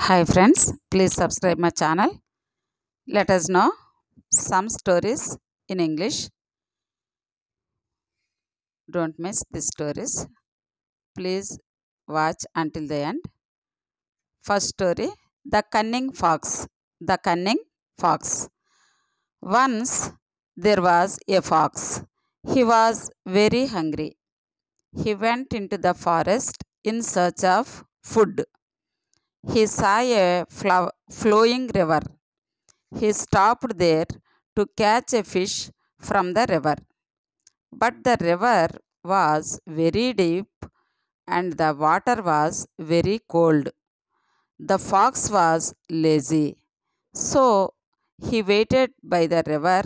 Hi friends, please subscribe my channel. Let us know some stories in English. Don't miss these stories. Please watch until the end. First story, The Cunning Fox. The Cunning Fox. Once there was a fox. He was very hungry. He went into the forest in search of food. He saw a flowing river. He stopped there to catch a fish from the river. But the river was very deep and the water was very cold. The fox was lazy. So he waited by the river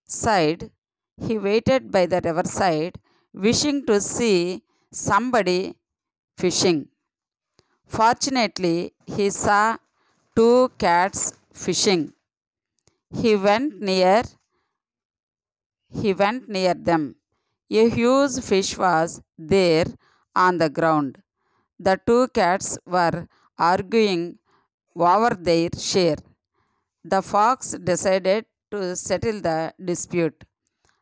side. He waited by the riverside, wishing to see somebody fishing. Fortunately, he saw two cats fishing. He went near He went near them. A huge fish was there on the ground. The two cats were arguing over their share. The fox decided to settle the dispute.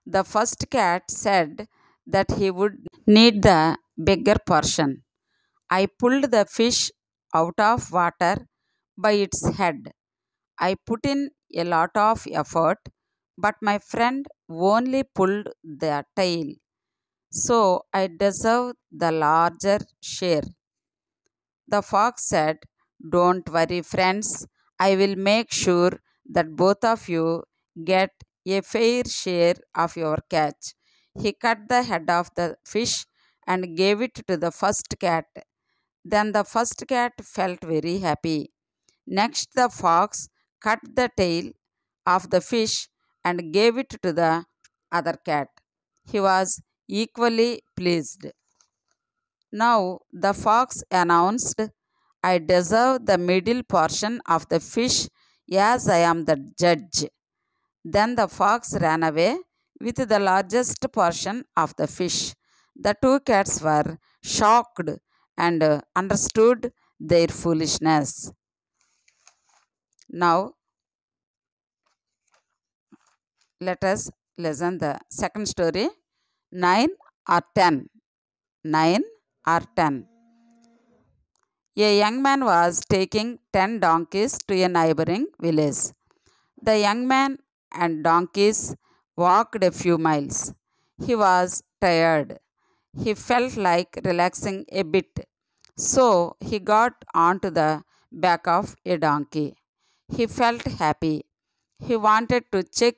The first cat said that he would need the bigger portion. I pulled the fish out of water by its head. I put in a lot of effort, but my friend only pulled the tail, so I deserve the larger share. The fox said, Don't worry, friends, I will make sure that both of you get a fair share of your catch. He cut the head of the fish and gave it to the first cat. Then the first cat felt very happy. Next, the fox cut the tail of the fish and gave it to the other cat. He was equally pleased. Now the fox announced, I deserve the middle portion of the fish as I am the judge. Then the fox ran away with the largest portion of the fish. The two cats were shocked and understood their foolishness. Now let us listen the second story, 9 or 10. 9 or 10. A young man was taking 10 donkeys to a neighboring village. The young man and donkeys walked a few miles. He was tired. He felt like relaxing a bit. So he got onto the back of a donkey. He felt happy. He wanted to check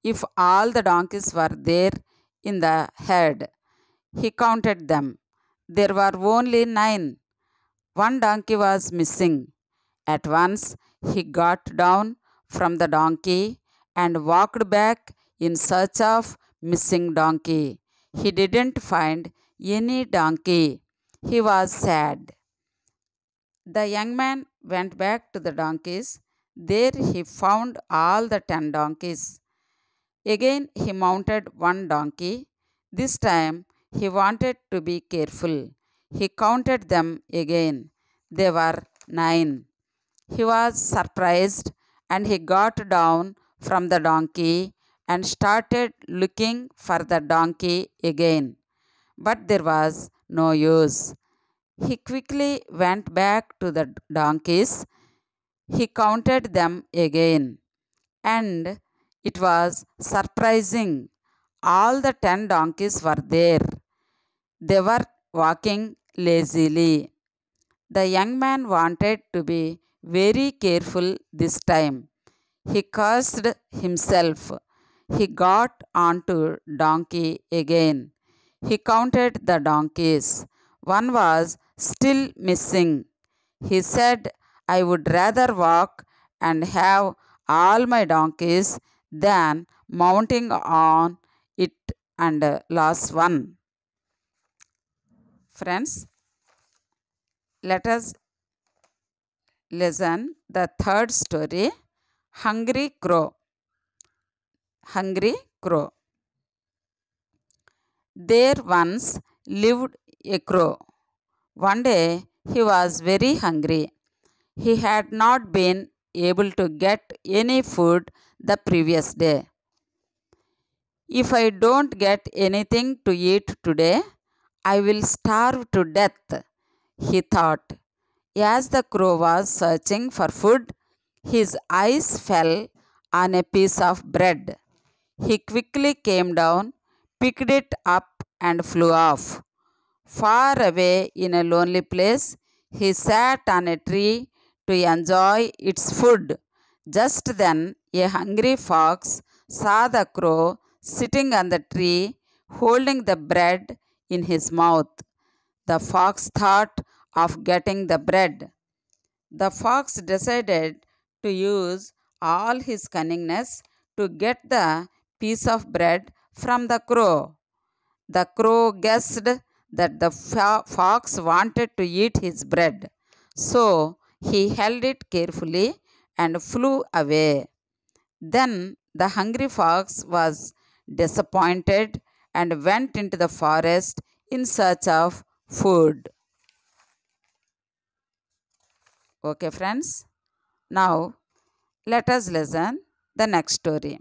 if all the donkeys were there in the herd. He counted them. There were only 9. One donkey was missing. At once he got down from the donkey and walked back in search of missing donkey. He didn't find any donkey. He was sad. The young man went back to the donkeys. There he found all the 10 donkeys. Again he mounted one donkey. This time he wanted to be careful. He counted them again. They were 9. He was surprised and he got down from the donkey and started looking for the donkey again. But there was no use. He quickly went back to the donkeys. He counted them again. And it was surprising. All the 10 donkeys were there. They were walking lazily. The young man wanted to be very careful this time. He cursed himself. He got onto donkey again. He counted the donkeys. One was still missing. He said, I would rather walk and have all my donkeys than mounting on it and lose one. Friends, let us listen the third story, Hungry Crow. Hungry Crow. There once lived a crow. One day he was very hungry. He had not been able to get any food the previous day. If I don't get anything to eat today, I will starve to death, he thought. As the crow was searching for food, his eyes fell on a piece of bread. He quickly came down, picked it up, and flew off. Far away in a lonely place, he sat on a tree to enjoy its food. Just then, a hungry fox saw the crow sitting on the tree, holding the bread in his mouth. The fox thought of getting the bread. The fox decided to use all his cunningness to get the piece of bread from the crow. The crow guessed that the fox wanted to eat his bread, so he held it carefully and flew away. Then the hungry fox was disappointed and went into the forest in search of food. Okay, friends. Now let us listen the next story.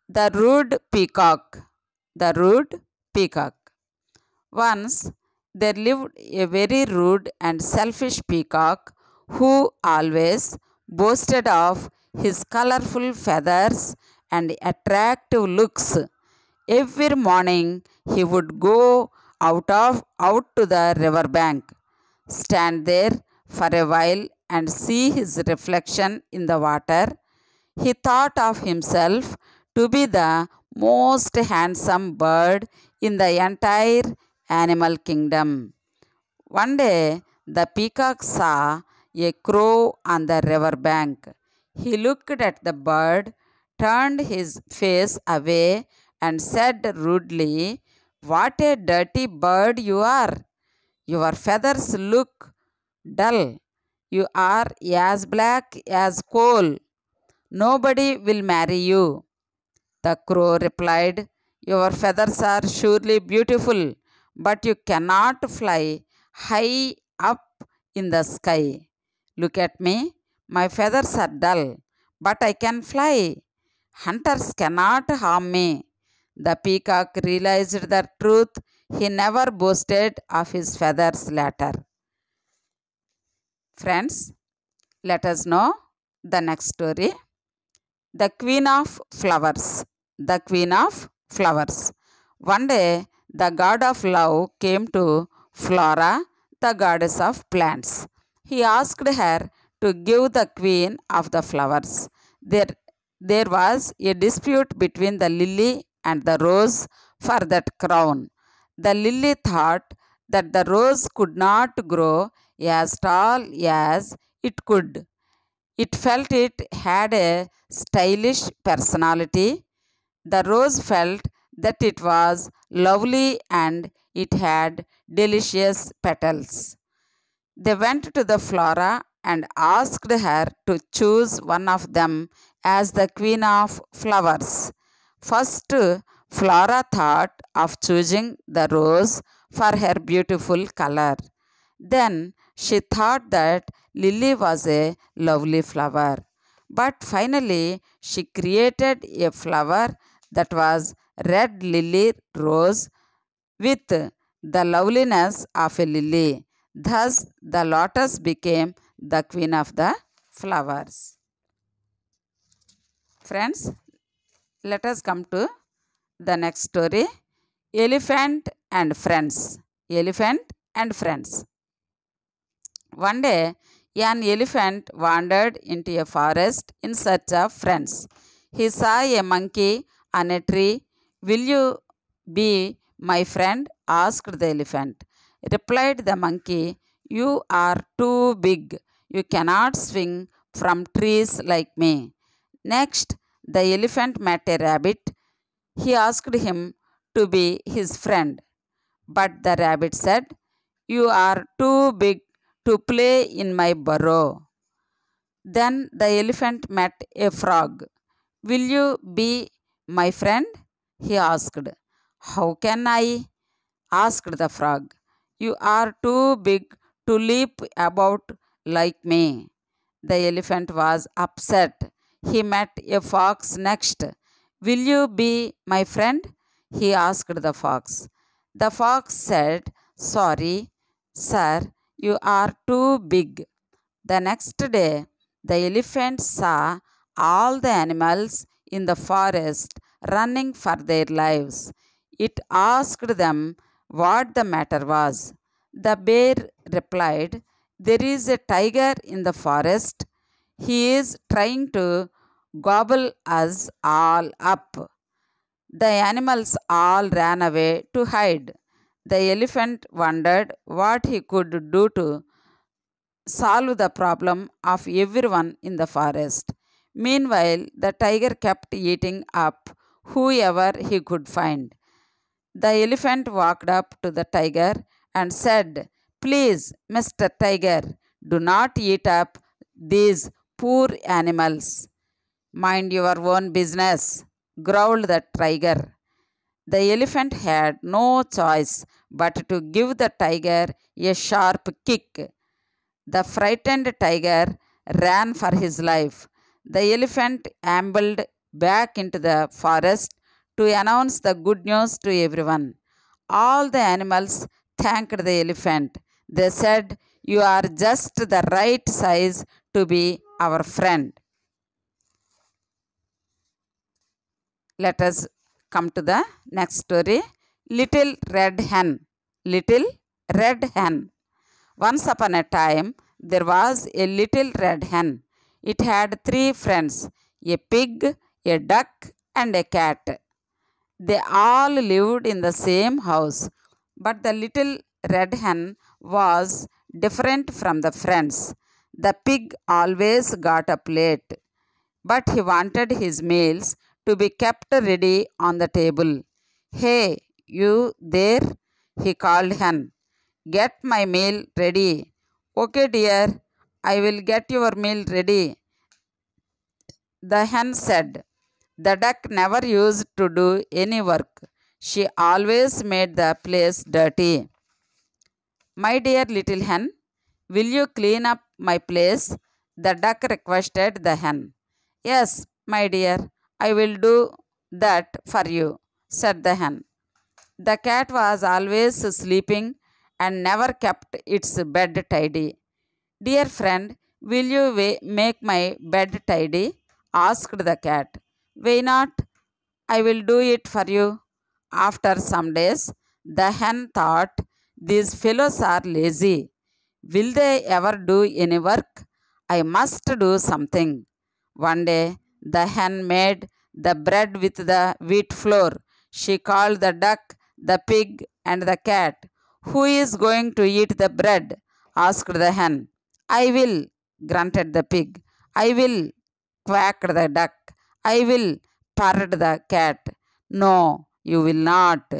The Rude Peacock. The Rude Peacock. Once there lived a very rude and selfish peacock who always boasted of his colorful feathers and attractive looks. Every morning he would go out to the river bank, stand there for a while and see his reflection in the water. He thought of himself to be the most handsome bird in the entire animal kingdom. One day, the peacock saw a crow on the river bank. He looked at the bird, turned his face away, and said rudely, "What a dirty bird you are! Your feathers look dull. You are as black as coal. Nobody will marry you." The crow replied, "Your feathers are surely beautiful, but you cannot fly high up in the sky. Look at me, my feathers are dull, but I can fly. Hunters cannot harm me." The peacock realized the truth. He never boasted of his feathers later. Friends, let us know the next story. The Queen of Flowers. The Queen of Flowers. One day, the god of love came to Flora, the goddess of plants. He asked her to give the queen of the flowers. There was a dispute between the lily and the rose for that crown. The lily thought that the rose could not grow as tall as it could. It felt it had a stylish personality. The rose felt that it was lovely and it had delicious petals. They went to the Flora and asked her to choose one of them as the queen of flowers. First, Flora thought of choosing the rose for her beautiful color. Then she thought that lily was a lovely flower. But finally, she created a flower that was red lily rose with the loveliness of a lily. Thus, the lotus became the queen of the flowers. Friends, let us come to the next story. Elephant and Friends. Elephant and Friends. One day, an elephant wandered into a forest in search of friends. He saw a monkey on a tree. "Will you be my friend?" asked the elephant. Replied the monkey, "You are too big. You cannot swing from trees like me." Next, the elephant met a rabbit. He asked him to be his friend. But the rabbit said, "You are too big to play in my burrow." Then the elephant met a frog. "Will you be my friend?" he asked. "How can I?" asked the frog. "You are too big to leap about like me." The elephant was upset. He met a fox next. Will you be my friend? He asked the fox. The fox said, Sorry, sir, you are too big. The next day, the elephant saw all the animals in the forest running for their lives. It asked them what the matter was. The bear replied, There is a tiger in the forest. He is trying to gobble us all up. The animals all ran away to hide. The elephant wondered what he could do to solve the problem of everyone in the forest. Meanwhile, the tiger kept eating up whoever he could find. The elephant walked up to the tiger and said, Please, Mr. Tiger, do not eat up these poor animals. Mind your own business, growled the tiger. The elephant had no choice but to give the tiger a sharp kick. The frightened tiger ran for his life. The elephant ambled back into the forest to announce the good news to everyone. All the animals thanked the elephant. They said, You are just the right size to be our friend. Let us come to the next story. Little Red Hen. Little Red Hen. Once upon a time, there was a little red hen. It had 3 friends, a pig, a duck, and a cat. They all lived in the same house, but the little red hen was different from the friends. The pig always got up late, but he wanted his meals to be kept ready on the table. Hey, you there? He called hen. Get my meal ready. Okay, dear, I will get your meal ready. The hen said. The duck never used to do any work. She always made the place dirty. My dear little hen, will you clean up my place? The duck requested the hen. Yes, my dear, I will do that for you, said the hen. The cat was always sleeping and never kept its bed tidy. Dear friend, will you make my bed tidy? Asked the cat. Why not? I will do it for you. After some days, the hen thought, These fellows are lazy. Will they ever do any work? I must do something. One day, the hen made the bread with the wheat flour. She called the duck, the pig, and the cat. Who is going to eat the bread? Asked the hen. I will, grunted the pig. I will, quacked the duck. I will, purred the cat. No, you will not.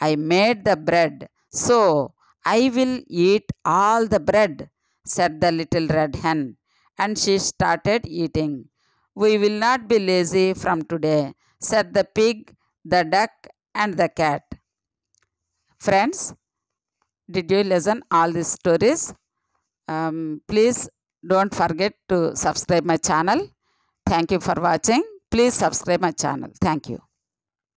I made the bread, so I will eat all the bread, said the little red hen. And she started eating. We will not be lazy from today, said the pig, the duck, and the cat. Friends, did you listen all these stories? Please don't forget to subscribe my channel. Thank you for watching. Please subscribe my channel. Thank you.